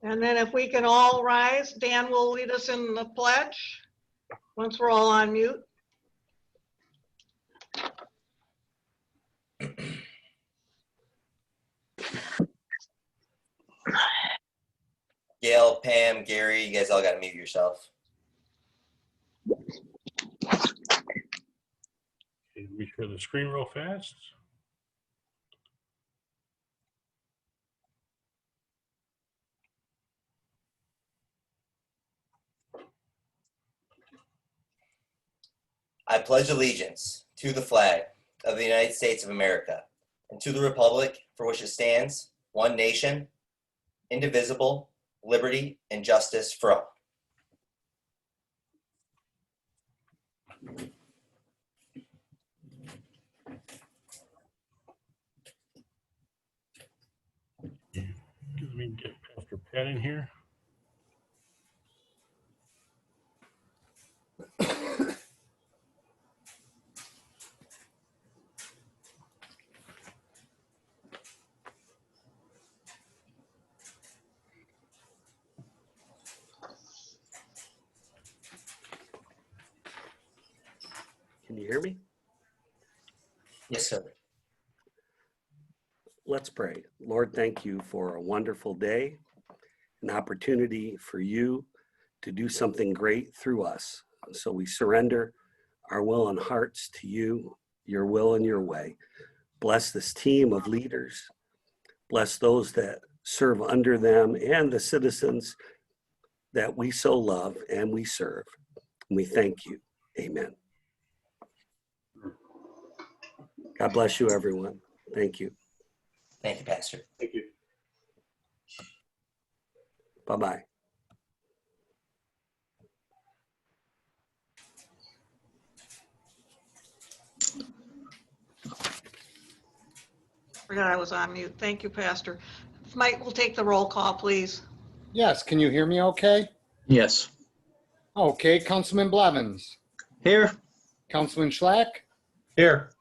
And then if we can all rise, Dan will lead us in the pledge once we're all on mute. Gail, Pam, Gary, you guys all got to mute yourself. Okay, let me share the screen real fast. I pledge allegiance to the flag of the United States of America and to the republic for which it stands, one nation, indivisible, liberty and justice for all. Let me get Pastor Pat in here. Can you hear me? Yes, sir. Let's pray. Lord, thank you for a wonderful day, an opportunity for you to do something great through us. So we surrender our will and hearts to you, your will and your way. Bless this team of leaders. Bless those that serve under them and the citizens that we so love and we serve. And we thank you. Amen. God bless you, everyone. Thank you. Thank you, Pastor. Thank you. Bye-bye. Forgot I was on mute. Thank you, Pastor. Mike will take the roll call, please. Yes, can you hear me okay? Yes. Okay, Councilman Blevins, Here. Councilman Schlack, Here.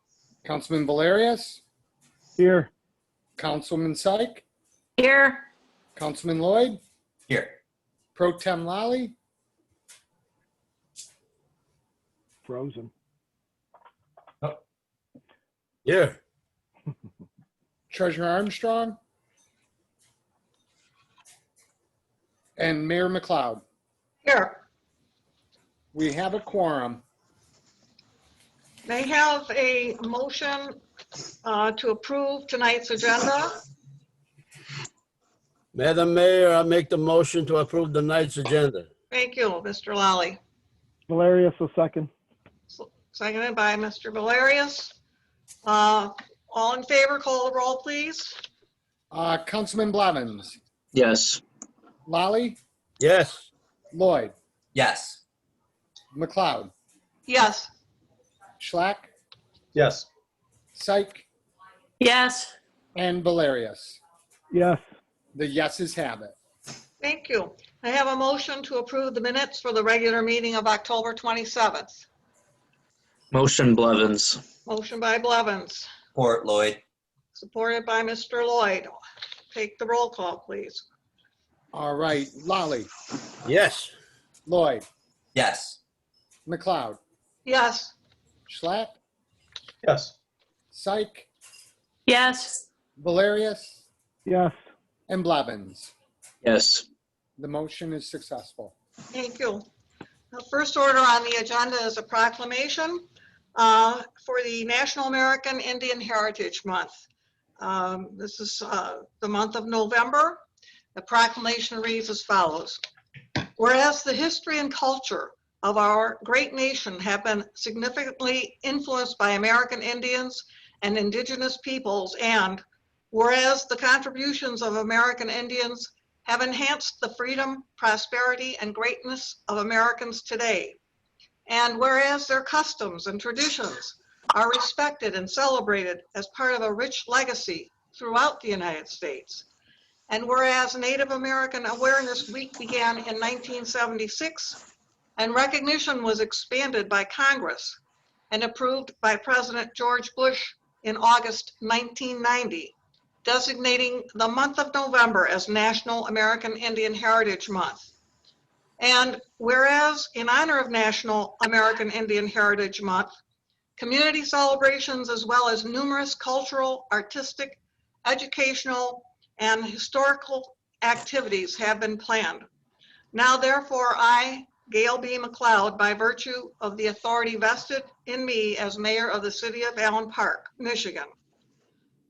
Councilman Valerius, Here. Councilman Syke, Here. Councilman Lloyd, Here. Pro Tem Lally, Frozen. Here. Treasurer Armstrong, and Mayor McLeod. Here. We have a quorum. May I have a motion to approve tonight's agenda? Madam Mayor, I make the motion to approve tonight's agenda. Thank you, Mr. Lally. Valerius will second. Seconded by Mr. Valerius. All in favor, call the roll, please. Councilman Blevins, Yes. Lally, Yes. Lloyd, Yes. McLeod, Yes. Schlack, Yes. Syke, Yes. and Valerius. Yes. The yeses have it. Thank you. I have a motion to approve the minutes for the regular meeting of October 27th. Motion Blevins. Motion by Blevins, Support Lloyd. supported by Mr. Lloyd. Take the roll call, please. All right, Lally, Yes. Lloyd, Yes. McLeod, Yes. Schlack, Yes. Syke, Yes. Valerius, Yes. and Blevins. Yes. The motion is successful. Thank you. The first order on the agenda is a proclamation for the National American Indian Heritage Month. This is the month of November. The proclamation reads as follows. Whereas the history and culture of our great nation have been significantly influenced by American Indians and indigenous peoples, and whereas the contributions of American Indians have enhanced the freedom, prosperity, and greatness of Americans today. And whereas their customs and traditions are respected and celebrated as part of a rich legacy throughout the United States. And whereas Native American Awareness Week began in 1976 and recognition was expanded by Congress and approved by President George Bush in August 1990, designating the month of November as National American Indian Heritage Month. And whereas in honor of National American Indian Heritage Month, community celebrations as well as numerous cultural, artistic, educational, and historical activities have been planned. Now therefore I, Gail B. McLeod, by virtue of the authority vested in me as mayor of the city of Allen Park, Michigan,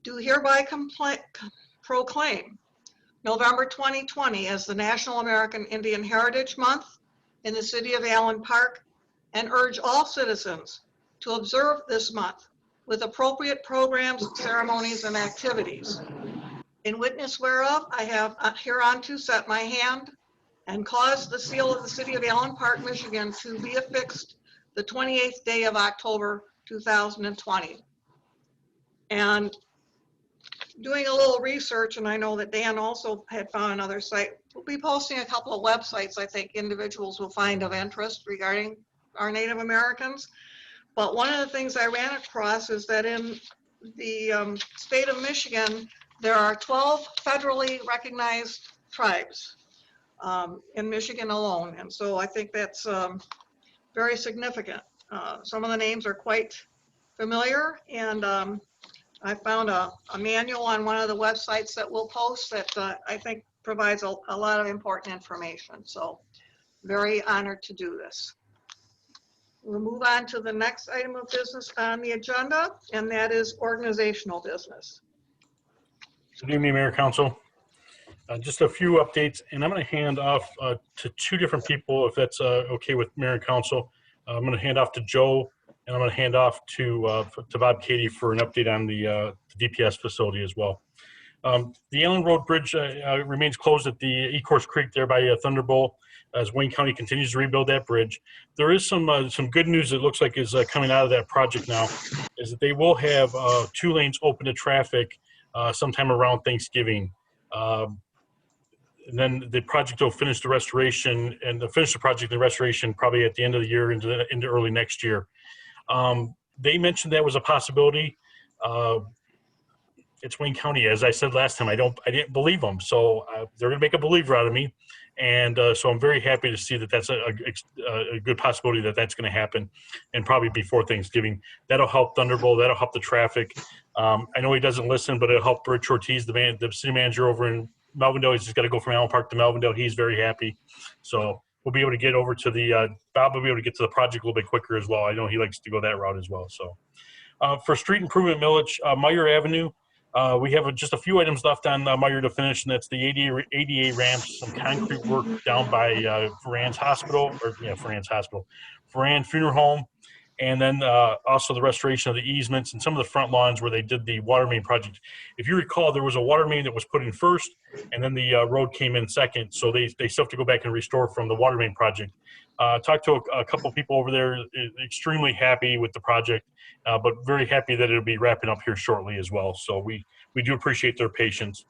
do hereby proclaim November 2020 as the National American Indian Heritage Month in the city of Allen Park, and urge all citizens to observe this month with appropriate programs, ceremonies, and activities. In witness whereof, I have hereunto set my hand and caused the seal of the city of Allen Park, Michigan to be affixed the 28th day of October 2020. And doing a little research, and I know that Dan also had found another site, we'll be posting a couple of websites I think individuals will find of interest regarding our Native Americans. But one of the things I ran across is that in the state of Michigan, there are 12 federally recognized tribes in Michigan alone. And so I think that's very significant. Some of the names are quite familiar, and I found a manual on one of the websites that we'll post that I think provides a lot of important information. So very honored to do this. We'll move on to the next item of business on the agenda, and that is organizational business. Good evening, Mayor, Council. Just a few updates, and I'm going to hand off to two different people, if that's okay with Mayor and Council. I'm going to hand off to Joe, and I'm going to hand off to Bob Katie for an update on the DPS facility as well. The Allen Road Bridge remains closed at the Ecorse Creek there by Thunderbolt as Wayne County continues to rebuild that bridge. There is some good news it looks like is coming out of that project now, is that they will have 2 lanes open to traffic sometime around Thanksgiving. And then the project will finish the restoration, and finish the project and restoration probably at the end of the year into early next year. They mentioned that was a possibility. It's Wayne County, as I said last time. I didn't believe them, so they're going to make a believer out of me, and so I'm very happy to see that that's a good possibility that that's going to happen, and probably before Thanksgiving. That'll help Thunderbolt. That'll help the traffic. I know he doesn't listen, but it'll help Rich Ortiz, the city manager over in Melvindale. He's just got to go from Allen Park to Melvindale. He's very happy, so we'll be able to get over to the Bob will be able to get to the project a little bit quicker as well. I know he likes to go that route as well. So for street improvement millage, Meyer Avenue. We have just a few items left on Meyer to finish, and that's the ADA ramps, some concrete work down by Ferran Funeral Home, and then also the restoration of the easements and some of the front lawns where they did the water main project. If you recall, there was a water main that was put in first, and then the road came in second, so they still have to go back and restore from the water main project. Talked to a couple people over there, extremely happy with the project, but very happy that it'll be wrapping up here shortly as well. So we do appreciate their patience.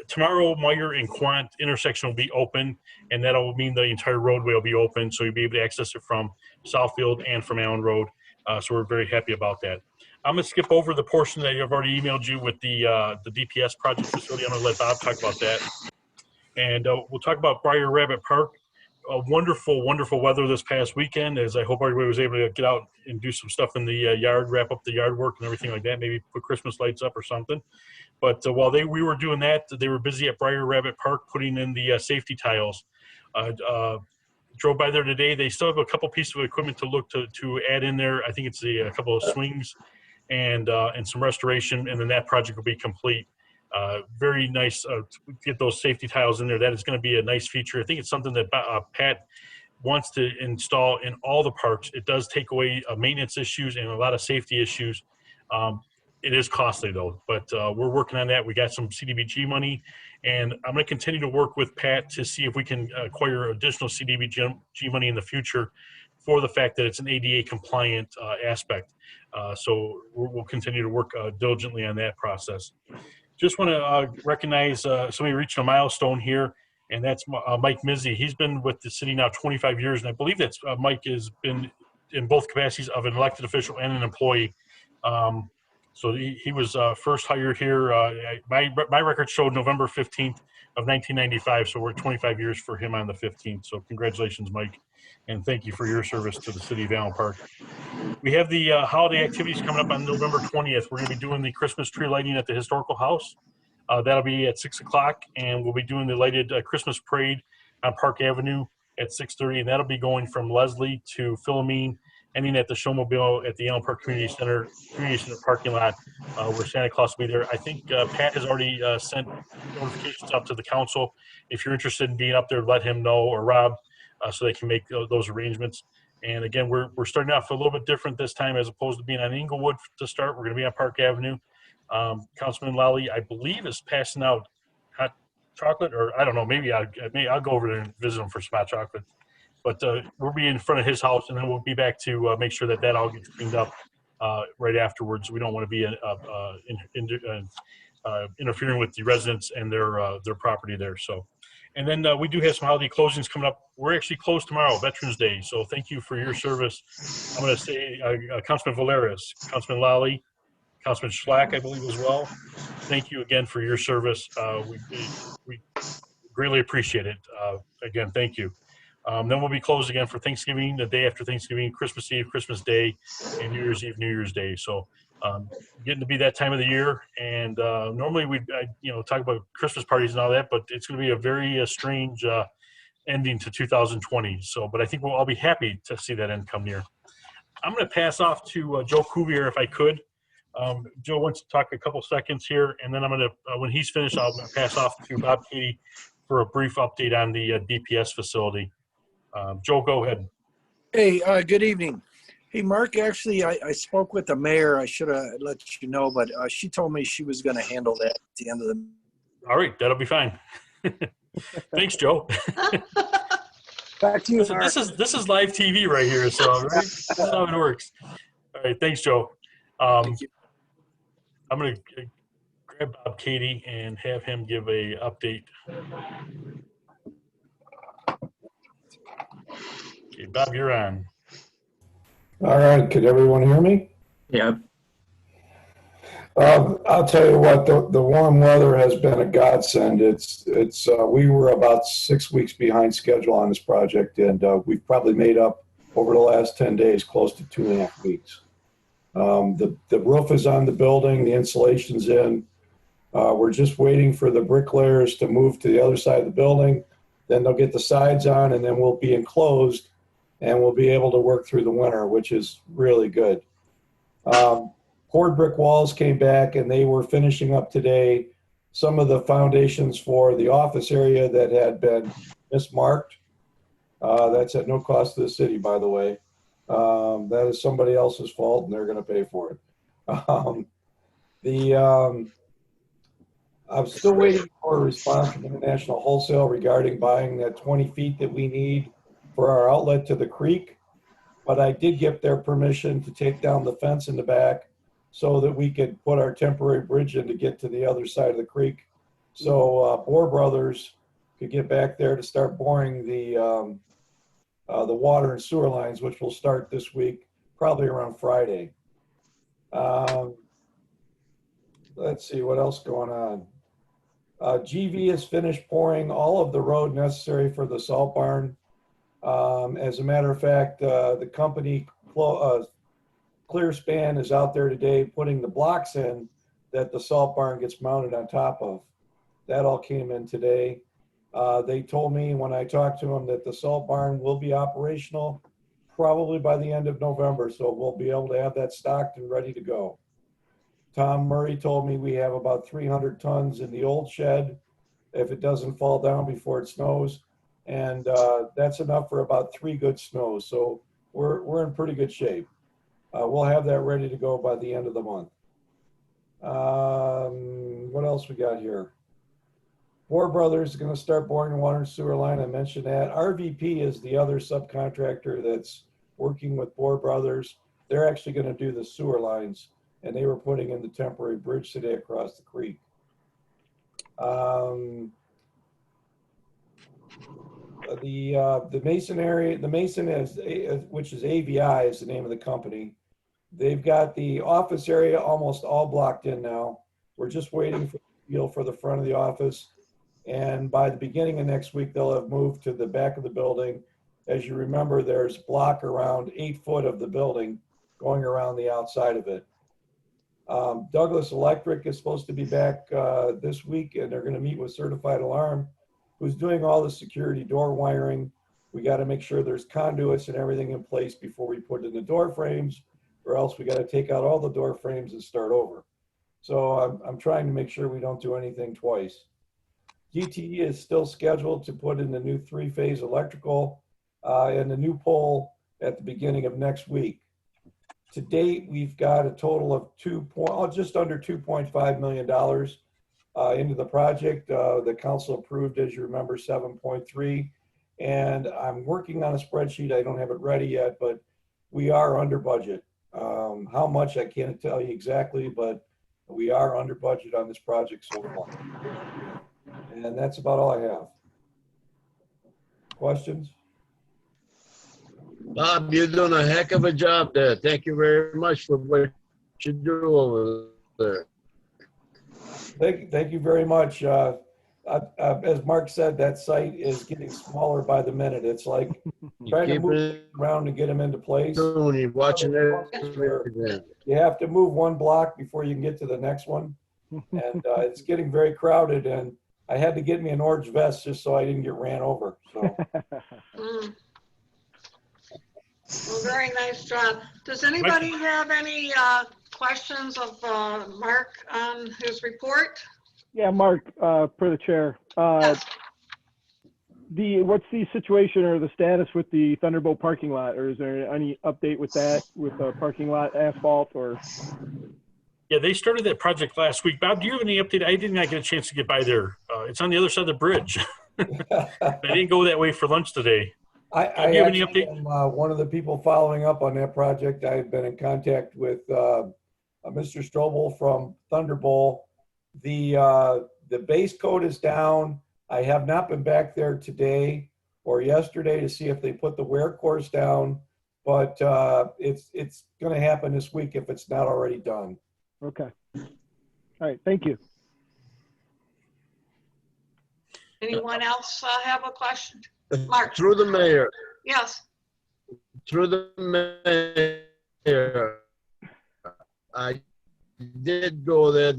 Tomorrow, Meyer and Quant intersection will be open, and that'll mean the entire roadway will be open, so you'll be able to access it from Southfield and from Allen Road. So we're very happy about that. I'm going to skip over the portion that I've already emailed you with the DPS project facility. I'm going to let Bob talk about that. And we'll talk about Briar Rabbit Park. Wonderful, wonderful weather this past weekend, as I hope everybody was able to get out and do some stuff in the yard, wrap up the yard work and everything like that, maybe put Christmas lights up or something. But while we were doing that, they were busy at Briar Rabbit Park putting in the safety tiles. Drove by there today. They still have a couple pieces of equipment to look to add in there. I think it's a couple of swings and some restoration, and then that project will be complete. Very nice to get those safety tiles in there. That is going to be a nice feature. I think it's something that Pat wants to install in all the parks. It does take away maintenance issues and a lot of safety issues. It is costly though, but we're working on that. We got some CDBG money, and I'm going to continue to work with Pat to see if we can acquire additional CDBG money in the future for the fact that it's an ADA compliant aspect. So we'll continue to work diligently on that process. Just want to recognize somebody reaching a milestone here, and that's Mike Mizzi. He's been with the city now 25 years, and I believe that Mike has been in both capacities of an elected official and an employee. So he was first hired here. My record showed November 15th of 1995. So we're 25 years for him on the 15th. So congratulations, Mike. And thank you for your service to the city of Allen Park. We have the holiday activities coming up on November 20th. We're going to be doing the Christmas tree lighting at the Historical House. That'll be at 6 o'clock. And we'll be doing the lighted Christmas parade on Park Avenue at 6:30. And that'll be going from Leslie to Philomene, ending at the Showmobile at the Allen Park Community Center parking lot, where Santa Claus will be there. I think Pat has already sent notifications up to the council. If you're interested in being up there, let him know, or Rob, so they can make those arrangements. And again, we're starting off a little bit different this time, as opposed to being on Inglewood to start. We're going to be on Park Avenue. Councilman Lally, I believe, is passing out hot chocolate, or I don't know, maybe I'll go over there and visit him for some hot chocolate. But we'll be in front of his house, and then we'll be back to make sure that all gets cleaned up right afterwards. We don't want to be interfering with the residents and their property there. So, and then we do have some holiday closings coming up. We're actually closed tomorrow, Veterans Day. So thank you for your service. I'm going to say Councilman Valeris, Councilman Lally, Councilman Schlack, I believe, as well. Thank you again for your service. We greatly appreciate it. Again, thank you. Then we'll be closed again for Thanksgiving, the day after Thanksgiving, Christmas Eve, Christmas Day, and New Year's Eve, New Year's Day. So getting to be that time of the year. And normally we talk about Christmas parties and all that, but it's going to be a very strange ending to 2020. So, but I think we'll all be happy to see that end come near. I'm going to pass off to Joe Cuvier, if I could. Joe wants to talk a couple seconds here, and then I'm going to, when he's finished, I'll pass off to Bob Katie for a brief update on the DPS facility. Joe, go ahead. Hey, good evening. Hey, Mark, actually, I spoke with the mayor. I should have let you know, but she told me she was going to handle that at the end of the. All right, that'll be fine. Thanks, Joe. Back to you, Listen, Mark. this is live TV right here, so right? This is how it works. All right, thanks, Joe. Thank you. I'm going to grab Bob Katie and have him give a update. Okay, Bob, you're on. All right, could everyone hear me? Yeah. I'll tell you what, the warm weather has been a godsend. We were about 6 weeks behind schedule on this project, and we've probably made up over the last 10 days close to 2.5 weeks. The roof is on the building, the insulation's in. We're just waiting for the bricklayers to move to the other side of the building. Then they'll get the sides on, and then we'll be enclosed, and we'll be able to work through the winter, which is really good. Poured brick walls came back, and they were finishing up today some of the foundations for the office area that had been mismarked. That's at no cost to the city, by the way. That is somebody else's fault, and they're going to pay for it. I'm still waiting for a response from International Wholesale regarding buying that 20 feet that we need for our outlet to the creek. But I did get their permission to take down the fence in the back so that we could put our temporary bridge in to get to the other side of the creek. So Bohr Brothers could get back there to start boring the water and sewer lines, which will start this week, probably around Friday. Let's see what else going on. GV has finished pouring all of the road necessary for the salt barn. As a matter of fact, the company Clearspan is out there today putting the blocks in that the salt barn gets mounted on top of. That all came in today. They told me when I talked to them that the salt barn will be operational probably by the end of November, so we'll be able to have that stocked and ready to go. Tom Murray told me we have about 300 tons in the old shed if it doesn't fall down before it snows, and that's enough for about 3 good snows, so we're in pretty good shape. We'll have that ready to go by the end of the month. What else we got here? Bohr Brothers is going to start boring the water and sewer line. I mentioned that. RVP is the other subcontractor that's working with Bohr Brothers. They're actually going to do the sewer lines, and they were putting in the temporary bridge today across the creek. The Mason area, the Mason is, which is AVI is the name of the company. They've got the office area almost all blocked in now. We're just waiting for the steel for the front of the office. And by the beginning of next week, they'll have moved to the back of the building. As you remember, there's block around 8 foot of the building going around the outside of it. Douglas Electric is supposed to be back this week, and they're going to meet with Certified Alarm, who's doing all the security door wiring. We got to make sure there's conduits and everything in place before we put in the door frames, or else we got to take out all the door frames and start over. So I'm trying to make sure we don't do anything twice. DTE is still scheduled to put in the new 3-phase electrical and the new pole at the beginning of next week. To date, we've got a total of just under $2.5 million into the project. The council approved, as you remember, 7.3. And I'm working on a spreadsheet. I don't have it ready yet, but we are under budget. How much, I can't tell you exactly, but we are under budget on this project so far. And that's about all I have. Questions? Bob, you're doing a heck of a job there. Thank you very much for what you do over there. Thank you very much. As Mark said, that site is getting smaller by the minute. It's like trying to move things around to get them into place. When you're watching everything. You have to move one block before you can get to the next one. And it's getting very crowded, and I had to get me an orange vest just so I didn't get ran over. So. Well, very nice job. Does anybody have any questions of Mark on his report? Yeah, Mark, for the chair. Yes. What's the situation or the status with the Thunderbolt parking lot, or is there any update with that, with the parking lot asphalt or? Yeah, they started that project last week. Bob, do you have any update? I did not get a chance to get by there. It's on the other side of the bridge. I didn't go that way for lunch today. I do you have any actually update? am one of the people following up on that project. I've been in contact with Mr. Strobel from Thunderbolt. The base coat is down. I have not been back there today or yesterday to see if they put the wear course down, but it's going to happen this week if it's not already done. Okay. All right. Thank you. Anyone else have a question? Mark? Through the mayor. Yes. Through the mayor. I did go there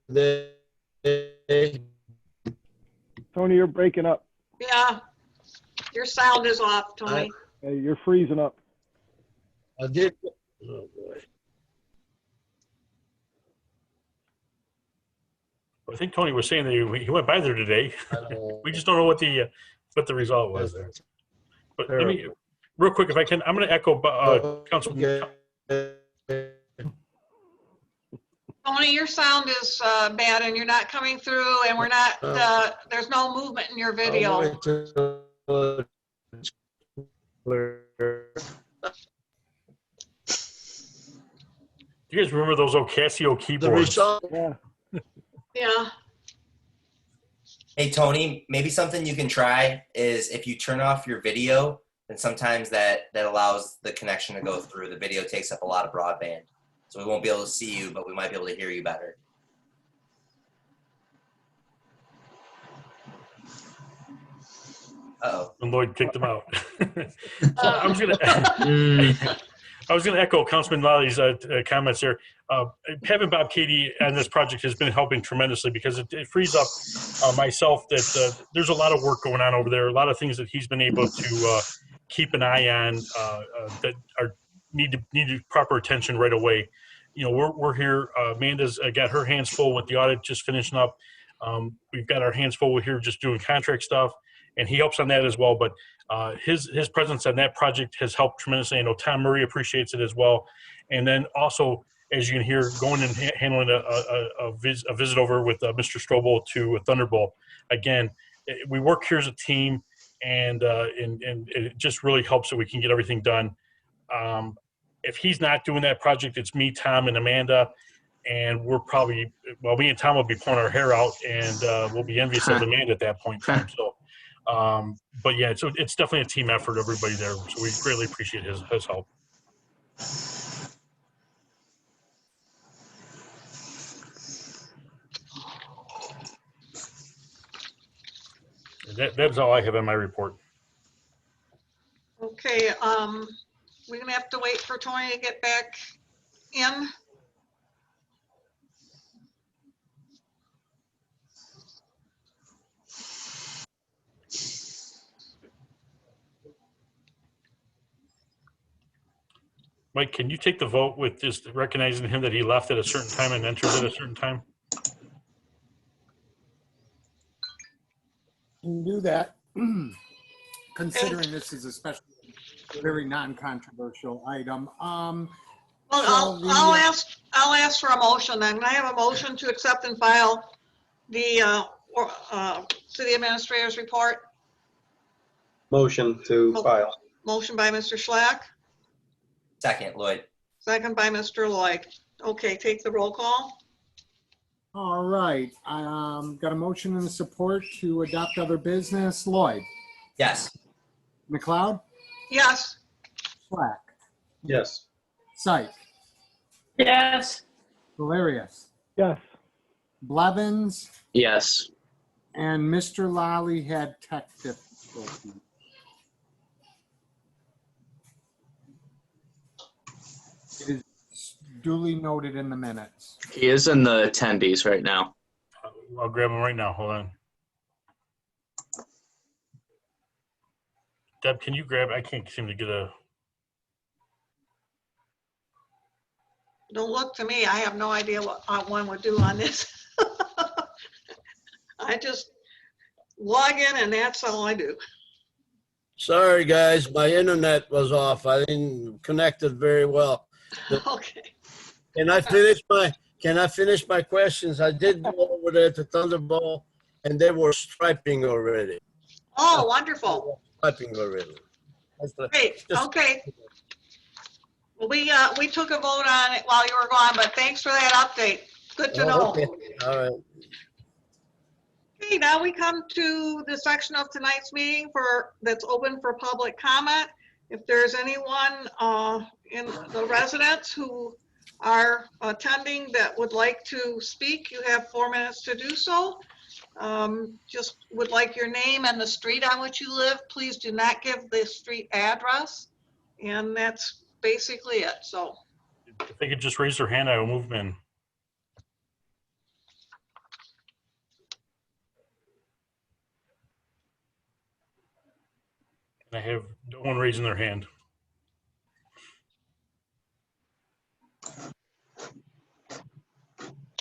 today. Tony, you're breaking up. Yeah. Your sound is off, Tony. Hey, you're freezing up. I did. Oh boy. I think Tony was saying that he went by there today. We just don't know what the result was there. But let me, real quick, if I can, I'm going to echo Councilman. Tony, your sound is bad and you're not coming through, and we're not, there's no movement in your video. Do you guys remember those old Casio keyboards? Yeah. Yeah. Hey, Tony, maybe something you can try is if you turn off your video, then sometimes that allows the connection to go through. The video takes up a lot of broadband. So we won't be able to see you, but we might be able to hear you better. Uh-oh. And Lloyd kicked him out. I was going to echo Councilman Lally comments there. Having Bob Cady on this project has been helping tremendously because it frees up myself that there's a lot of work going on over there, a lot of things that he's been able to keep an eye on that need proper attention right away. You know, we're here. Amanda's got her hands full with the audit just finishing up. We've got our hands full with here just doing contract stuff, and he helps on that as well. But his presence on that project has helped tremendously. I know Tom Murray appreciates it as well. And then also, as you can hear, going and handling a visit over with Mr. Strobel to Thunderbolt. Again, we work here as a team, and it just really helps that we can get everything done. If he's not doing that project, it's me, Tom, and Amanda. And we're probably, well, me and Tom will be pulling our hair out, and we'll be envious of Amanda at that point in time. So, but yeah, so it's definitely a team effort, everybody there. So we greatly appreciate his help. That's all I have in my report. Okay, we're gonna have to wait for Tony to get back in. Mike, can you take the vote with just recognizing him that he left at a certain time and entered at a certain time? Can do that. Considering this is a special, very non-controversial item. Well, So I'll ask for a motion then. Can I have a motion to accept and file the city administrator's report? Motion to file. Motion by Mr. Schlack, Second, Lloyd. second by Mr. Lloyd. Okay, take the roll call. All right, got a motion and a support to adopt other business. Lloyd, Yes. McLeod, Yes, Slack, Yes. Syke, Yes. Valerius, Yes. Blevins, Yes. and Mr. Lally had tech difficulties. It is duly noted in the minutes. He is in the attendees right now. I'll grab him right now. Hold on. Deb, can you grab? I can't seem to get a. don't look to me. I have no idea what one would do on this. I just log in and that's all I do. Sorry, guys, my internet was off. I didn't connect it very well. Okay. Can I finish my questions? I did go over there to Thunderbolt and they were striping already. Oh, wonderful. Striping already. Great, Just- okay. Well, we took a vote on it while you were gone, but thanks for that update. Good to know. Okay. All right. Okay, now we come to the section of tonight's meeting that's open for public comment. If there's anyone in the residents who are attending that would like to speak, you have 4 minutes to do so. Just would like your name and the street on which you live. Please do not give the street address. And that's basically it, so. If they could just raise their hand, I will move them in. And I have no one raising their hand.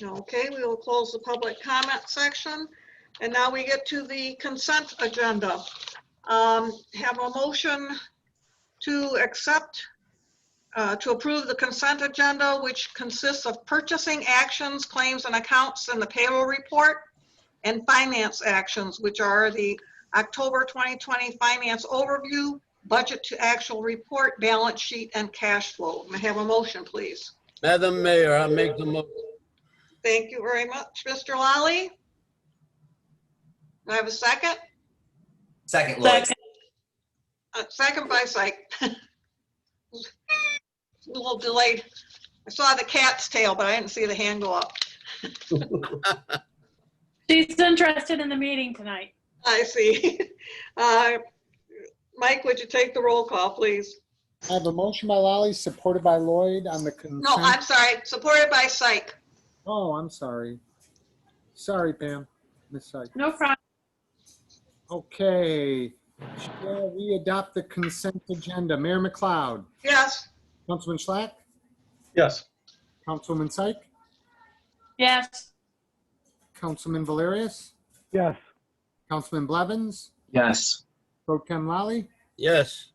Okay, we will close the public comment section. And now we get to the consent agenda. Have a motion to accept, to approve the consent agenda, which consists of purchasing actions, claims and accounts in the payroll report, and finance actions, which are the October 2020 finance overview, budget to actual report, balance sheet, and cash flow. May I have a motion, please? Madam Mayor, I make the motion. Thank you very much, Mr. Lally. Do I have a second? Second, Lloyd. Second. Second by Syke. A little delayed. I saw the cat's tail, but I didn't see the hand go up. She's interested in the meeting tonight. I see. Mike, would you take the roll call, please? I have a motion by Lally, supported by Lloyd on the consent. No, I'm sorry, supported by Syke. Oh, I'm sorry. Sorry, Pam. Miss Syke. No problem. Okay. Shall we adopt the consent agenda? Mayor McLeod, Yes, Councilman Schlack, Yes. Councilwoman Syke, Yes. Councilman Valerius, Yes. Councilman Blevins, Yes. Pro Tem Lally, Yes.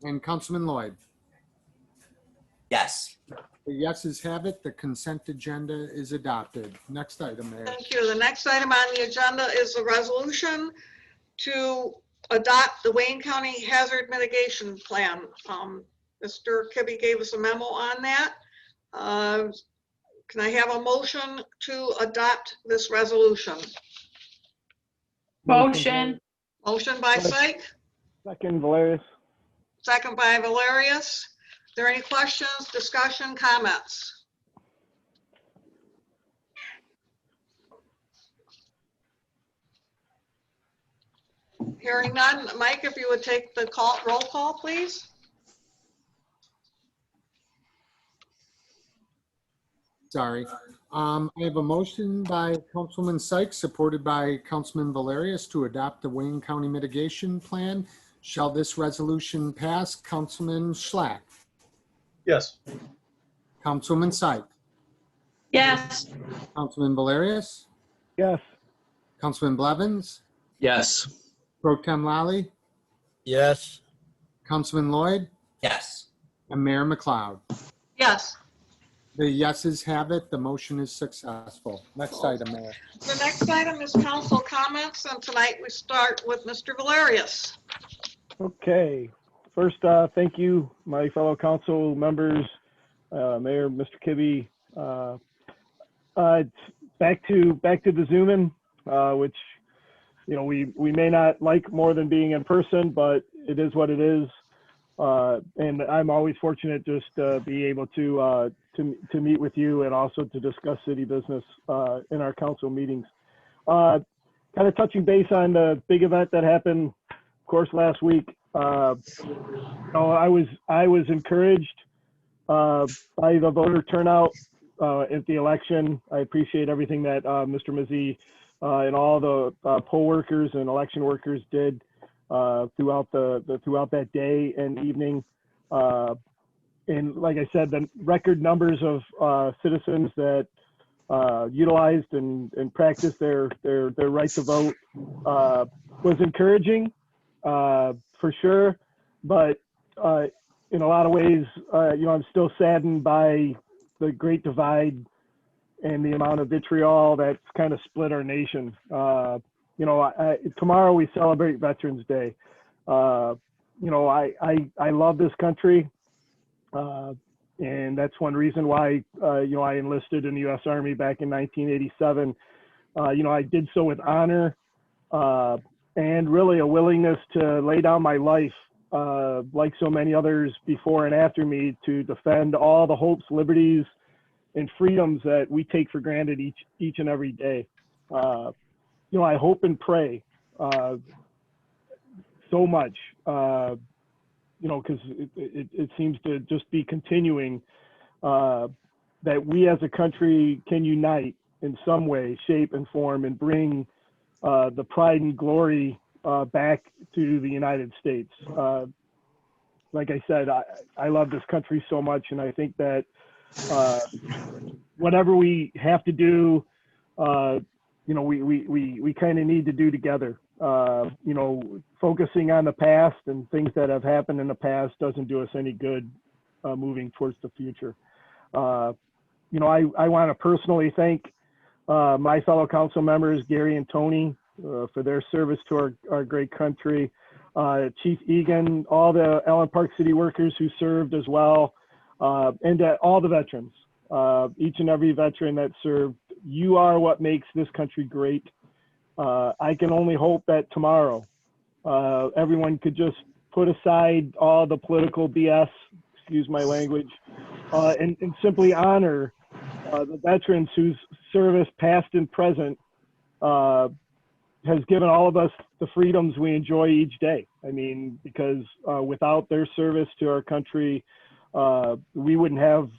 and Councilman Lloyd. Yes. The yeses have it. The consent agenda is adopted. Next item, Mayor. thank you. The next item on the agenda is the resolution to adopt the Wayne County Hazard Mitigation Plan. Mr. Kibbe gave us a memo on that. Can I have a motion to adopt this resolution? Motion. Motion by Syke, Second, Valerius. second by Valerius. Are there any questions, discussion, comments? Hearing none. Mike, if you would take the roll call, please. Sorry. I have a motion by Councilman Sykes, supported by Councilman Valerius, to adopt the Wayne County Mitigation Plan. Shall this resolution pass? Councilman Schlack, Yes. Councilman Sykes, Yes. Councilman Valerius, Yes. Councilman Blevins, Yes. Pro Tem Lally, Yes. Councilman Lloyd, Yes. and Mayor McLeod. Yes. The yeses have it. The motion is successful. Next item, Mayor. The next item is council comments, and tonight we start with Mr. Valerius. Okay. First, thank you, my fellow council members, Mayor, Mr. Kibbe. It's back to the Zoom in, which, you know, we may not like more than being in person, but it is what it is. And I'm always fortunate just to be able to meet with you and also to discuss city business in our council meetings. Kind of touching base on the big event that happened, of course, last week. I was encouraged by the voter turnout at the election. I appreciate everything that Mr. Mazzi and all the poll workers and election workers did throughout that day and evening. And like I said, the record numbers of citizens that utilized and practiced their right to vote was encouraging, for sure. But in a lot of ways, I'm still saddened by the great divide and the amount of vitriol that's kind of split our nation. Tomorrow we celebrate Veterans Day. I love this country. And that's one reason why, I enlisted in the U.S. Army back in 1987. I did so with honor and really a willingness to lay down my life, like so many others before and after me, to defend all the hopes, liberties, and freedoms that we take for granted each and every day. I hope and pray so much, because it seems to just be continuing, that we as a country can unite in some way, shape, and form and bring the pride and glory back to the United States. Like I said, I love this country so much, and I think that whatever we have to do, we kind of need to do together. Focusing on the past and things that have happened in the past doesn't do us any good moving towards the future. I want to personally thank my fellow council members, Gary and Tony, for their service to our great country. Chief Egan, all the Allen Park City workers who served as well, and all the veterans, each and every veteran that served. You are what makes this country great. I can only hope that tomorrow everyone could just put aside all the political BS, excuse my language, and simply honor the veterans whose service, past and present, has given all of us the freedoms we enjoy each day. I mean, because without their service to our country, we wouldn't have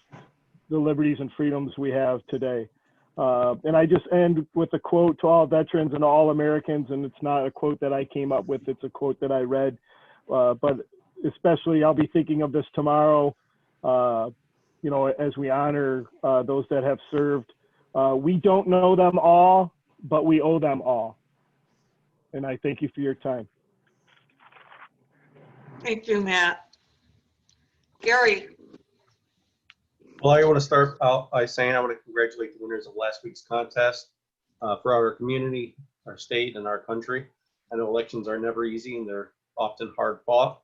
the liberties and freedoms we have today. And I just end with a quote to all veterans and all Americans, and it's not a quote that I came up with, it's a quote that I read, but especially I'll be thinking of this tomorrow, as we honor those that have served. We don't know them all, but we owe them all. And I thank you for your time. Thank you, Matt. Gary. Well, I want to start out by saying I want to congratulate the winners of last week's contest for our community, our state, and our country. I know elections are never easy and they're often hard fought.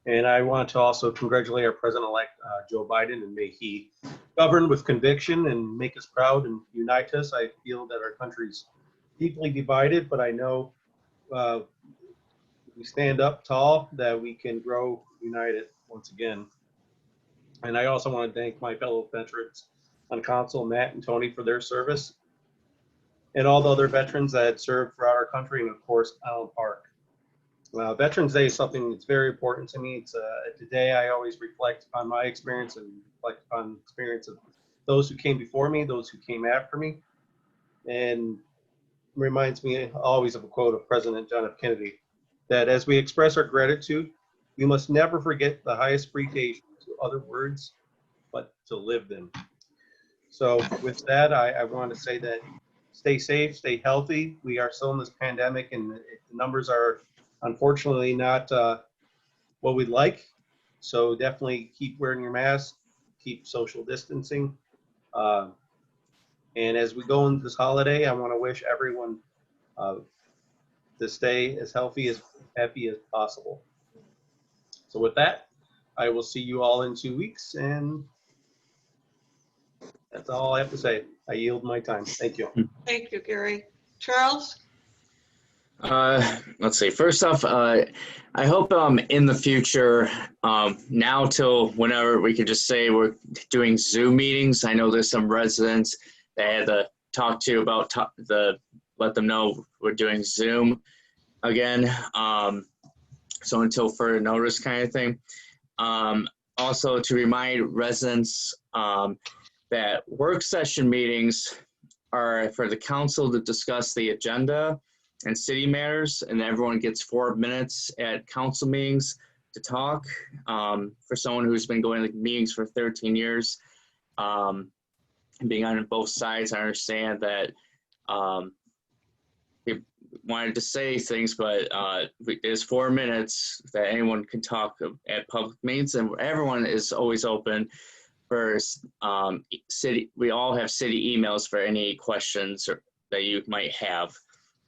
And I want to also congratulate our President-elect, Joe Biden, and may he govern with conviction and make us proud and unite us. I feel that our country's deeply divided, but I know we stand up tall, that we can grow united once again. And I also want to thank my fellow veterans on council, Matt and Tony, for their service, and all the other veterans that served throughout our country, and of course, Allen Park. Veterans Day is something that's very important to me. It's today I always reflect on my experience and reflect on the experience of those who came before me, those who came after me, and reminds me always of a quote of President John F. Kennedy, that as we express our gratitude, we must never forget the highest citation to other words, but to live them. So with that, I want to say that stay safe, stay healthy. We are still in this pandemic, and the numbers are unfortunately not what we'd like. So definitely keep wearing your mask, keep social distancing. And as we go into this holiday, I want to wish everyone to stay as healthy, as happy as possible. So with that, I will see you all in 2 weeks, and that's all I have to say. I yield my time. Thank you. Thank you, Gary. Charles? Let's see. First off, I hope in the future, now till whenever, we could just say we're doing Zoom meetings. I know there's some residents that I had to talk to about let them know we're doing Zoom again. So until further notice kind of thing. Also to remind residents that work session meetings are for the council to discuss the agenda and city matters, and everyone gets 4 minutes at council meetings to talk. For someone who's been going to meetings for 13 years, and being on both sides, I understand that we wanted to say things, but there's 4 minutes that anyone can talk at public meetings, and everyone is always open for city. We all have city emails for any questions that you might have.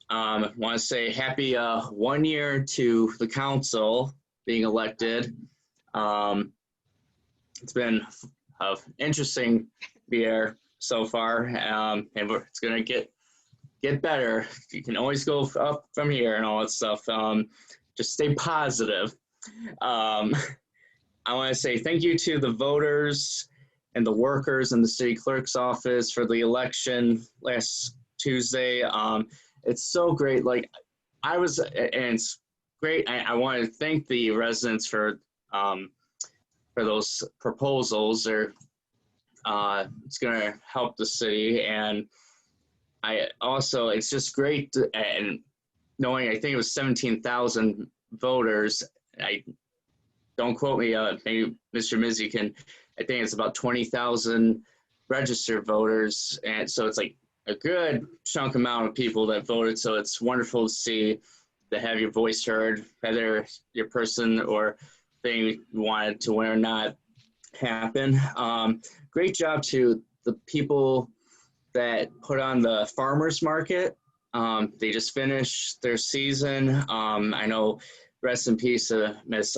I want to say happy 1 year to the council being elected. It's been an interesting year so far, and it's going to get better. You can always go up from here and all that stuff. Just stay positive. I want to say thank you to the voters and the workers in the city clerk's office for the election last Tuesday. It's so great. Like and it's great. I want to thank the residents for those proposals. It's going to help the city, and it's just great and knowing, I think it was 17,000 voters. Don't quote me, maybe Mr. Mizzi can, I think it's about 20,000 registered voters. And so it's like a good chunk amount of people that voted. So it's wonderful to see, to have your voice heard, whether your person or thing you wanted to win or not happen. Great job to the people that put on the farmers market. They just finished their season. I know, rest in peace, Miss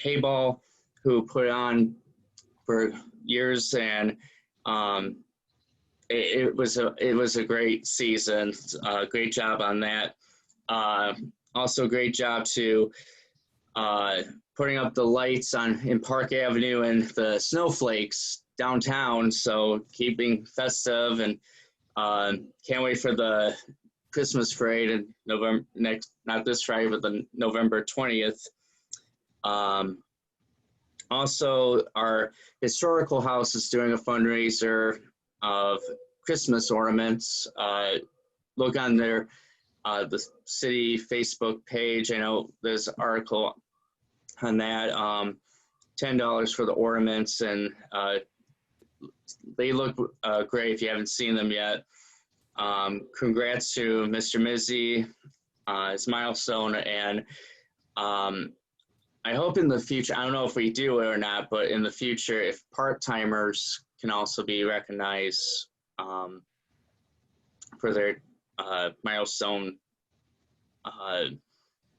Hayball, who put on for years, and it was a great season. Great job on that. Also, great job to putting up the lights in Park Avenue and the snowflakes downtown. So keeping festive, and can't wait for the Christmas parade in November not this Friday, but the November 20th. Also, our historical house is doing a fundraiser of Christmas ornaments. Look on the city Facebook page. I know there's an article on that. $10 for the ornaments, and they look great if you haven't seen them yet. Congrats to Mr. Mizzi, his milestone, and I hope in the future, I don't know if we do it or not, but in the future, if part-timers can also be recognized for their milestone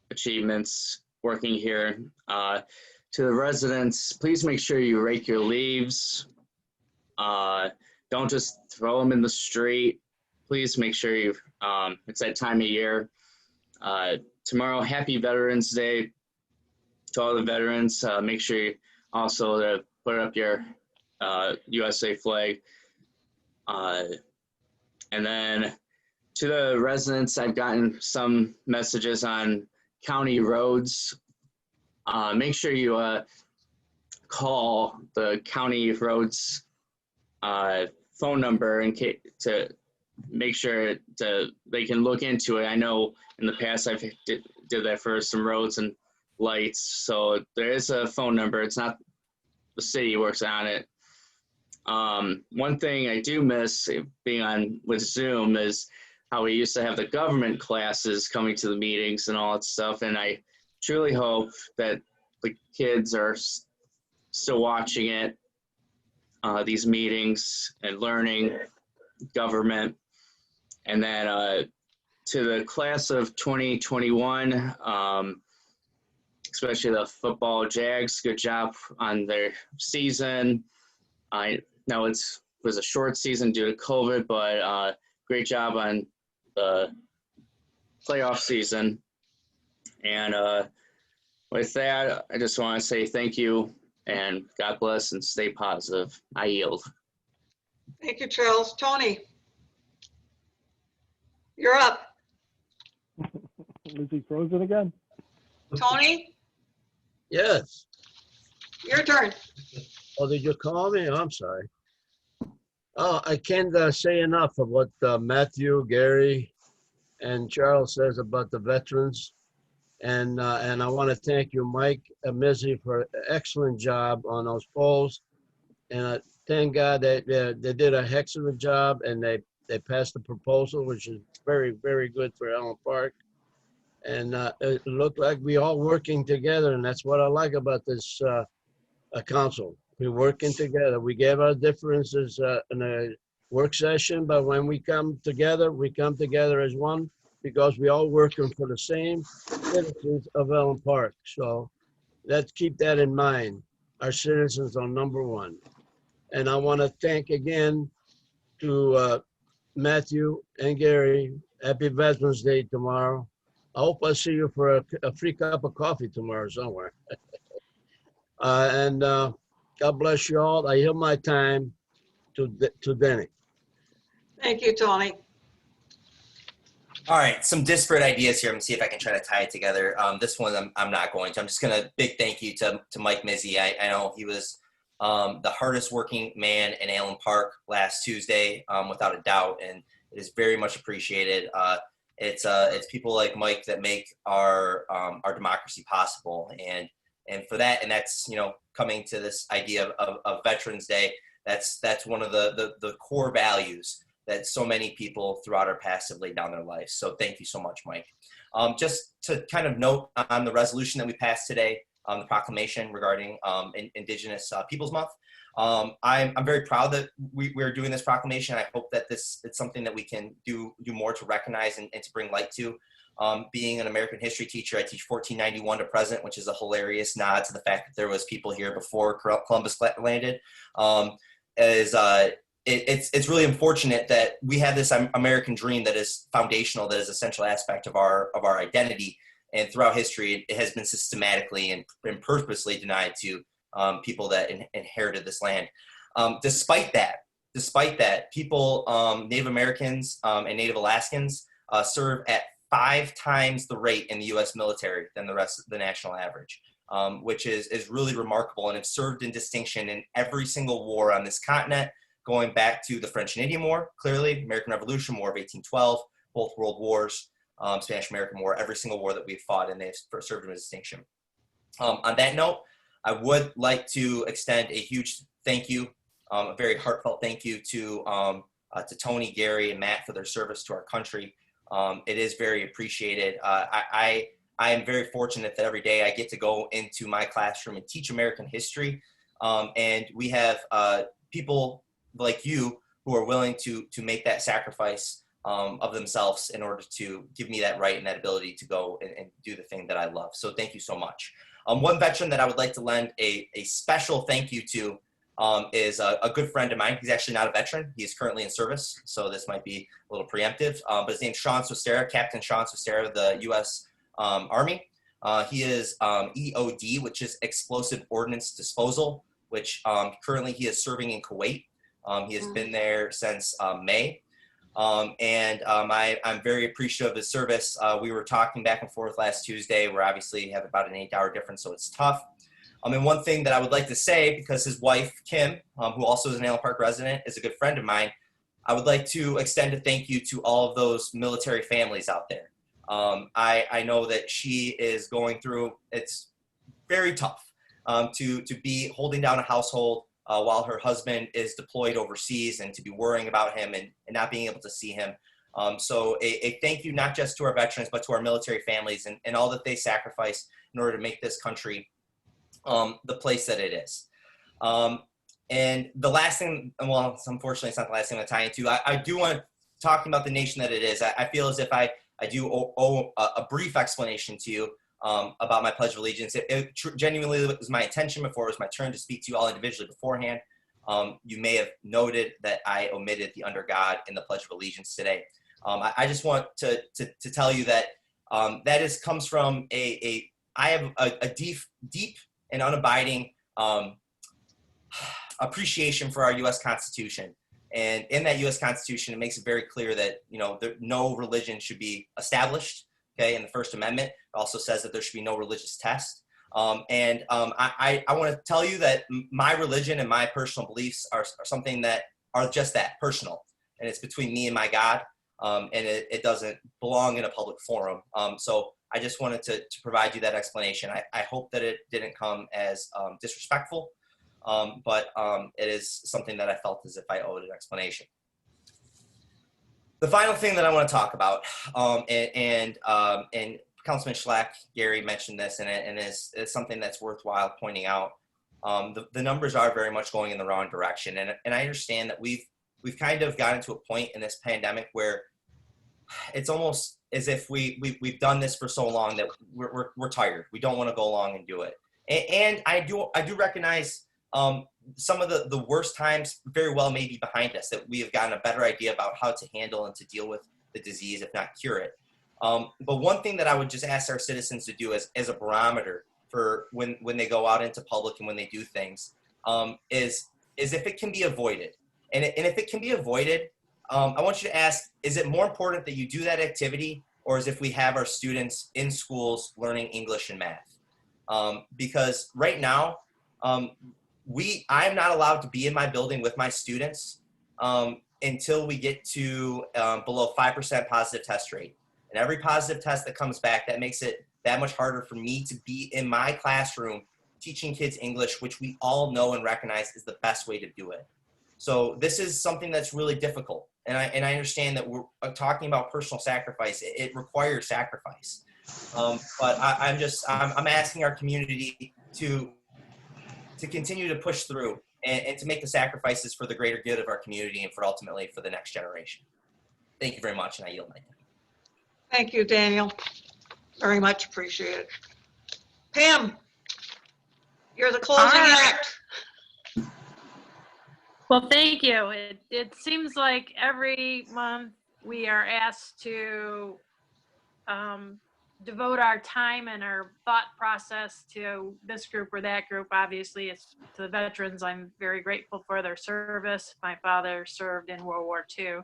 achievements working here. To the residents, please make sure you rake your leaves. Don't just throw them in the street. Please make sure it's that time of year. Tomorrow, happy Veterans Day to all the veterans. Make sure you also to put up your USA flag. And then to the residents, I've gotten some messages on county roads, make sure you call the county roads phone number to make sure they can look into it. I know in the past I've did that for some roads and lights. So there is a phone number. It's not the city works on it. One thing I do miss being on with Zoom is how we used to have the government classes coming to the meetings and all that stuff. And I truly hope that the kids are still watching it, these meetings and learning government. And then to the class of 2021, especially the football Jags, good job on their season. I know it was a short season due to COVID, but great job on the playoff season. And with that, I just want to say thank you and God bless and stay positive. I yield. Thank you, Charles. Tony, you're up. Is he frozen again? Tony, Yes. your turn. Oh, did you call me? I'm sorry. Oh, I can't say enough of what Matthew, Gary, and Charles says about the veterans. And I want to thank you, Mike and Mizzy, for an excellent job on those polls. And thank God that they did a excellent job and they passed the proposal, which is very, very good for Allen Park. And it looked like we all working together, and that's what I like about this council. We're working together. We gave our differences in a work session, but when we come together as one because we all working for the same citizens of Allen Park. So let's keep that in mind. Our citizens are number one. And I want to thank again to Matthew and Gary. Happy Veterans Day tomorrow. I hope I see you for a free cup of coffee tomorrow somewhere. And God bless you all. I yield my time to Denny. Thank you, Tony. All right, some disparate ideas here. I'm gonna see if I can try to tie it together. This one I'm not going to. I'm just gonna big thank you to Mike Mizzy. I know he was the hardest working man in Allen Park last Tuesday, without a doubt, and it is very much appreciated. It's people like Mike that make our democracy possible, and for that, and that's coming to this idea of Veterans Day. That's one of the core values that so many people throughout our past have laid down their lives. So thank you so much, Mike. Just to kind of note on the resolution that we passed today, the proclamation regarding Indigenous Peoples Month. I'm very proud that we're doing this proclamation. I hope that it's something that we can do more to recognize and to bring light to. Being an American history teacher, I teach 1491 to present, which is a hilarious nod to the fact that there was people here before Columbus landed. It's really unfortunate that we have this American dream that is foundational, that is an essential aspect of our identity, and throughout history it has been systematically and purposely denied to people that inherited this land. Despite that, people, Native Americans and Native Alaskans serve at 5 times the rate in the U.S. military than the rest of the national average, which is really remarkable, and have served in distinction in every single war on this continent, going back to the French and Indian War, clearly, American Revolution, War of 1812, both World Wars, Spanish-American War, every single war that we've fought, and they've served in distinction. On that note, I would like to extend a huge thank you, a very heartfelt thank you to Tony, Gary, and Matt for their service to our country. It is very appreciated. I am very fortunate that every day I get to go into my classroom and teach American history, and we have people like you who are willing to make that sacrifice of themselves in order to give me that right and that ability to go and do the thing that I love. So thank you so much. One veteran that I would like to lend a special thank you to is a good friend of mine. He's actually not a veteran. He is currently in service, so this might be a little preemptive. But his name's Sean Swastera, Captain Sean Swastera of the U.S. Army. He is EOD, which is Explosive Ordnance Disposal, which currently he is serving in Kuwait. He has been there since May. I'm very appreciative of his service. We were talking back and forth last Tuesday. We're obviously have about an 8-hour difference, so it's tough. And one thing that I would like to say, because his wife, Kim, who also is an Allen Park resident, is a good friend of mine, I would like to extend a thank you to all of those military families out there. I know that she is going through, it's very tough to be holding down a household while her husband is deployed overseas, and to be worrying about him and not being able to see him. So a thank you not just to our veterans, but to our military families and all that they sacrifice in order to make this country the place that it is. And the last thing, well, unfortunately, it's not the last thing I'm tying into. I do want to talk about the nation that it is. I feel as if I do owe a brief explanation to you about my Pledge of Allegiance. It genuinely was my intention before it was my turn to speak to you all individually beforehand. You may have noted that I omitted the under God in the Pledge of Allegiance today. I just want to tell you that that comes from I have a deep and unabiding appreciation for our U.S. Constitution. And in that U.S. Constitution, it makes it very clear that, no religion should be established. Okay, in the First Amendment, it also says that there should be no religious test. I want to tell you that my religion and my personal beliefs are something that are just that, personal. And it's between me and my God, and it doesn't belong in a public forum. So I just wanted to provide you that explanation. I hope that it didn't come as disrespectful, but it is something that I felt as if I owed an explanation. The final thing that I want to talk about, and Councilman Schlack, Gary mentioned this, and it's something that's worthwhile pointing out. The numbers are very much going in the wrong direction, and I understand that we've kind of gotten to a point in this pandemic where it's almost as if we've done this for so long that we're tired. We don't want to go along and do it. And I do recognize some of the worst times very well may be behind us, that we have gotten a better idea about how to handle and to deal with the disease, if not cure it. But one thing that I would just ask our citizens to do as a barometer for when they go out into public and when they do things, is if it can be avoided. And if it can be avoided, I want you to ask, is it more important that you do that activity, or is if we have our students in schools learning English and math? Because right now, I'm not allowed to be in my building with my students until we get to below 5% positive test rate. And every positive test that comes back, that makes it that much harder for me to be in my classroom teaching kids English, which we all know and recognize is the best way to do it. So this is something that's really difficult. And I understand that we're talking about personal sacrifice. It requires sacrifice. But I'm asking our community to continue to push through and to make the sacrifices for the greater good of our community and for ultimately for the next generation. Thank you very much, and I yield my time. Thank you, Daniel. Very much appreciated. Pam, you're the closing All right. act. Well, thank you. It seems like every month we are asked to devote our time and our thought process to this group or that group. Obviously, it's to the veterans. I'm very grateful for their service. My father served in World War II.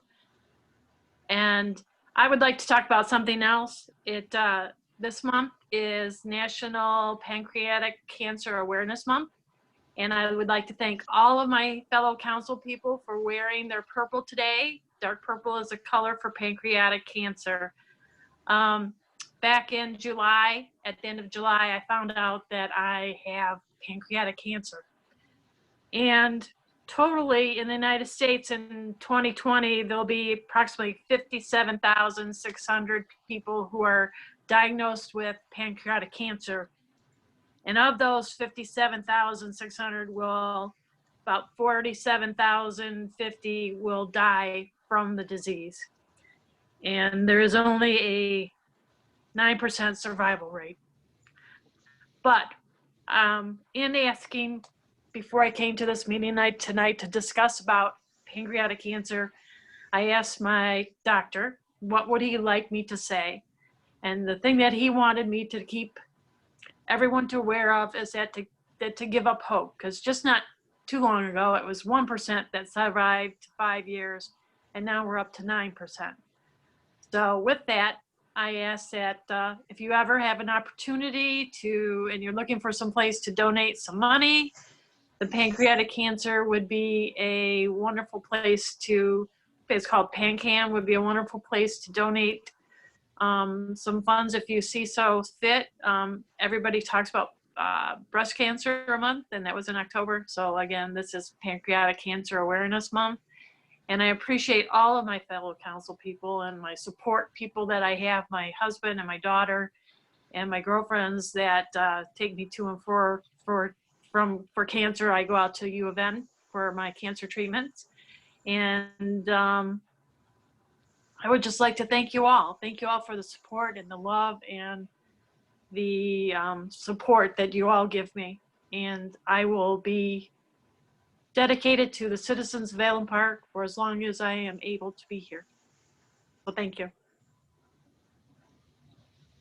And I would like to talk about something else. This month is National Pancreatic Cancer Awareness Month. And I would like to thank all of my fellow council people for wearing their purple today. Dark purple is a color for pancreatic cancer. Back in July, at the end of July, I found out that I have pancreatic cancer. And totally in the United States in 2020, there'll be approximately 57,600 people who are diagnosed with pancreatic cancer. And of those 57,600 about 47,050 will die from the disease. And there is only a 9% survival rate. But in asking, before I came to this meeting tonight to discuss about pancreatic cancer, I asked my doctor, what would he like me to say? And the thing that he wanted me to keep everyone to aware of is that to give up hope, because just not too long ago, it was 1% that survived 5 years. and now we're up to 9%. So with that, I ask that if you ever have an opportunity to, and you're looking for some place to donate some money, the pancreatic cancer would be a wonderful place to, it's called PanCan, would be a wonderful place to donate some funds if you see so fit. Everybody talks about breast cancer month, and that was in October. So again, this is Pancreatic Cancer Awareness Month. And I appreciate all of my fellow council people and my support people that I have, my husband and my daughter and my girlfriends that take me to and for cancer. I go out to U of N for my cancer treatments. And I would just like to thank you all. Thank you all for the support and the love and the support that you all give me. And I will be dedicated to the citizens of Allen Park for as long as I am able to be here. Well, thank you. I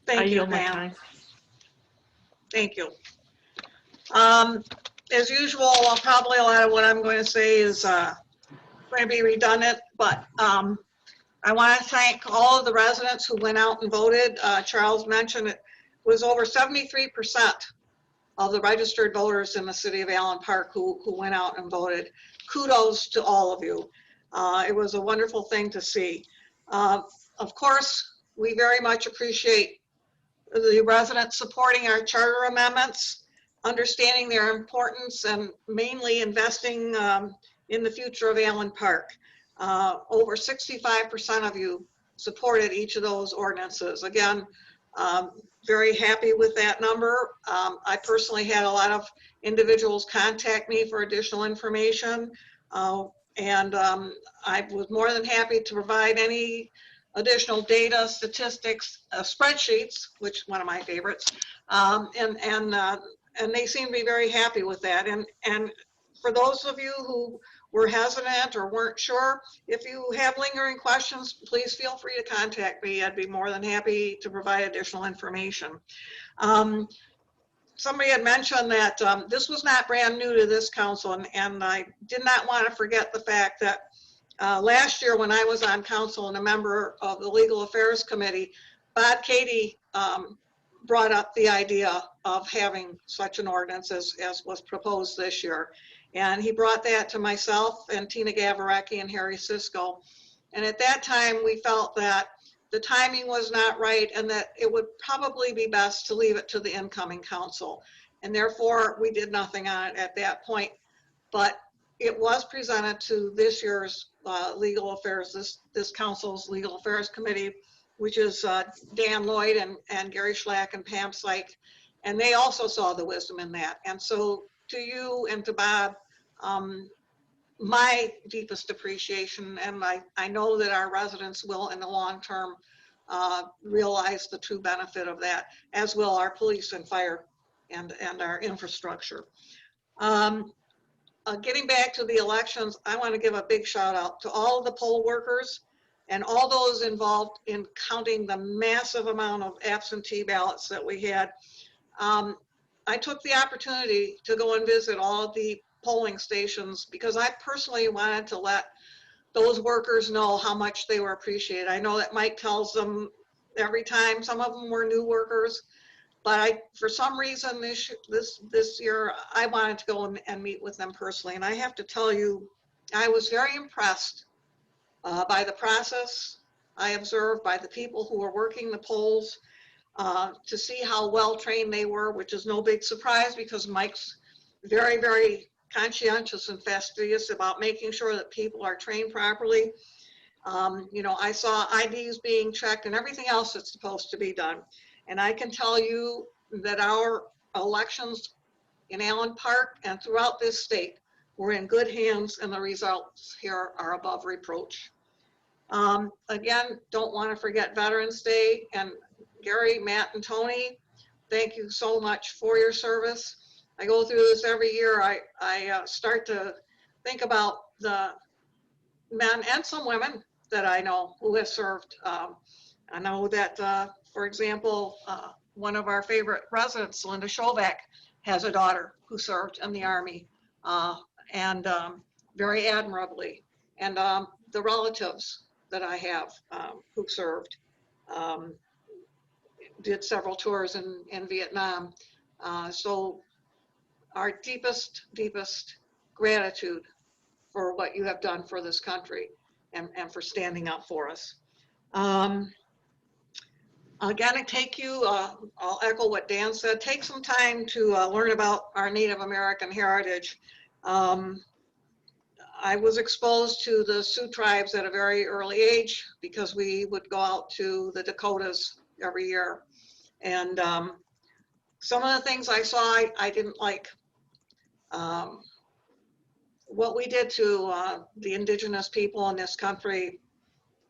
Thank you, yield my Pam. time. Thank you. As usual, probably a lot of what I'm going to say is going to be redundant, but I want to thank all of the residents who went out and voted. Charles mentioned it was over 73% of the registered voters in the city of Allen Park who went out and voted. Kudos to all of you. It was a wonderful thing to see. Of course, we very much appreciate the residents supporting our charter amendments, understanding their importance, and mainly investing in the future of Allen Park. Over 65% of you supported each of those ordinances. Again, very happy with that number. I personally had a lot of individuals contact me for additional information, and I was more than happy to provide any additional data, statistics, spreadsheets, which one of my favorites, and they seem to be very happy with that. And for those of you who were hesitant or weren't sure, if you have lingering questions, please feel free to contact me. I'd be more than happy to provide additional information. Somebody had mentioned that this was not brand new to this council, and I did not want to forget the fact that last year when I was on council and a member of the Legal Affairs Committee, Bob Cady brought up the idea of having such an ordinance as was proposed this year. And he brought that to myself and Tina Gavarecki and Harry Sisko. And at that time, we felt that the timing was not right and that it would probably be best to leave it to the incoming council. And therefore, we did nothing on it at that point. But it was presented to this year's legal affairs, this council's Legal Affairs Committee, which is Dan Lloyd and Gary Schlack and Pam Syke. And they also saw the wisdom in that. And so to you and to Bob, my deepest appreciation, and I know that our residents will in the long term realize the true benefit of that, as will our police and fire and our infrastructure. Getting back to the elections, I want to give a big shout out to all of the poll workers and all those involved in counting the massive amount of absentee ballots that we had. I took the opportunity to go and visit all of the polling stations because I personally wanted to let those workers know how much they were appreciated. I know that Mike tells them every time. Some of them were new workers, but for some reason this year, I wanted to go and meet with them personally. And I have to tell you, I was very impressed by the process I observed, by the people who were working the polls, to see how well trained they were, which is no big surprise because Mike's very, very conscientious and fastidious about making sure that people are trained properly. You know, I saw IDs being checked and everything else that's supposed to be done. And I can tell you that our elections in Allen Park and throughout this state were in good hands, and the results here are above reproach. Again, don't want to forget Veterans Day, and Gary, Matt, and Tony, thank you so much for your service. I go through this every year. I start to think about the men and some women that I know who have served. I know that, for example, one of our favorite residents, Linda Schobeck, has a daughter who served in the Army, and very admirably. And the relatives that I have who served. Did several tours in Vietnam. So our deepest gratitude for what you have done for this country and for standing up for us. Again, I'll echo what Dan said, take some time to learn about our Native American heritage. I was exposed to the Sioux tribes at a very early age because we would go out to the Dakotas every year. And some of the things I saw, I didn't like. What we did to the indigenous people in this country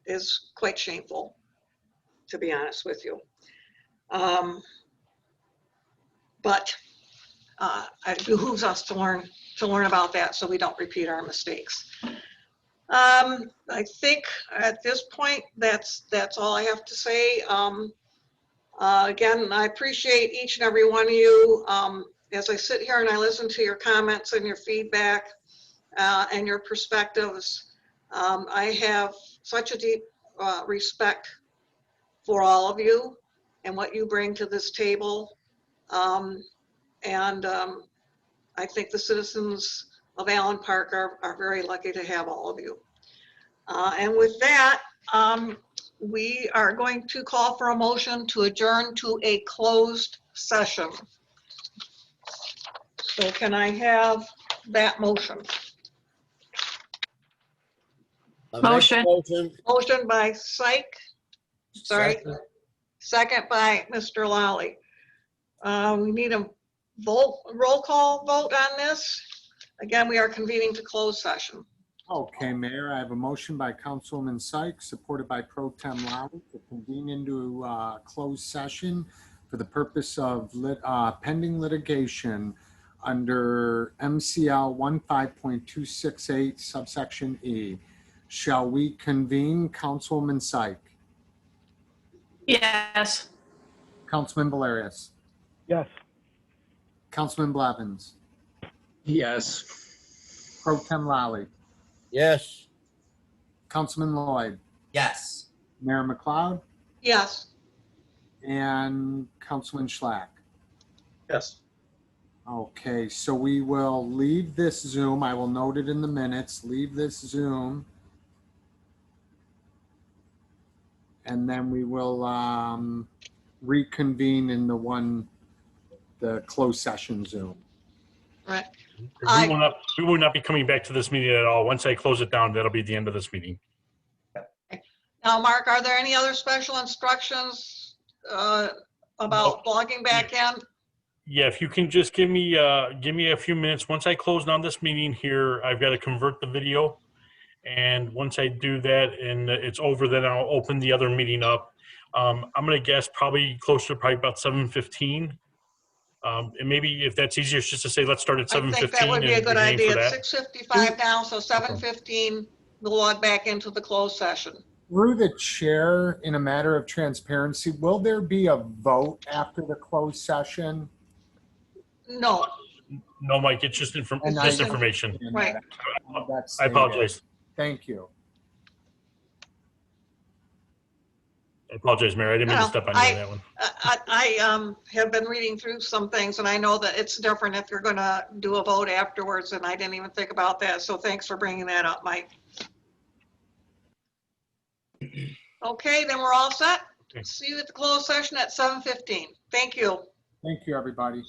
is quite shameful, to be honest with you. But it behooves us to learn about that so we don't repeat our mistakes. I think at this point, that's all I have to say. Again, I appreciate each and every one of you. As I sit here and I listen to your comments and your feedback and your perspectives, I have such a deep respect for all of you and what you bring to this table. I think the citizens of Allen Park are very lucky to have all of you. And with that, we are going to call for a motion to adjourn to a closed session. So can I have that motion? Motion. Motion by Syke, sorry. Second by Mr. Lally. We need a roll call vote on this. Again, we are convening to closed session. Okay, Mayor, I have a motion by Councilwoman Sykes, supported by Pro Tem Lally, to convene into closed session for the purpose of pending litigation under MCL 15.268 subsection E. Shall we convene? Councilwoman Sykes? Yes. Councilman Valerius? Yes. Councilman Blevins? Yes. Pro Tem Lally? Yes. Councilman Lloyd? Yes. Mayor McLeod? Yes. And Councilman Schlack? Yes. Okay, so we will leave this Zoom. I will note it in the minutes. Leave this Zoom. And then we will reconvene in the closed session Zoom. Right. We will not be coming back to this meeting at all. Once I close it down, that'll be the end of this meeting. Now, Mark, are there any other special instructions about logging back in? Yeah, if you can just give me a few minutes. Once I close down this meeting here, I've got to convert the video. And once I do that and it's over, then I'll open the other meeting up. I'm going to guess probably closer to about 7:15. And maybe if that's easier, it's just to say, let's start at 7:15. I think that would be a good and we can aim idea. for It's that. 6:55 now, so 7:15, we'll log back into the closed session. Through the chair, in a matter of transparency, will there be a vote after the closed session? No, No, Mike, it's just information. right. I apologize. Thank you. I apologize, Mayor. I didn't mean to step on you on that one. I have been reading through some things and I know that it's different if you're going to do a vote afterwards, and I didn't even think about that. So thanks for bringing that up, Mike. Okay, then we're all set. Okay. See you at the closed session at 7:15. Thank you. Thank you, everybody.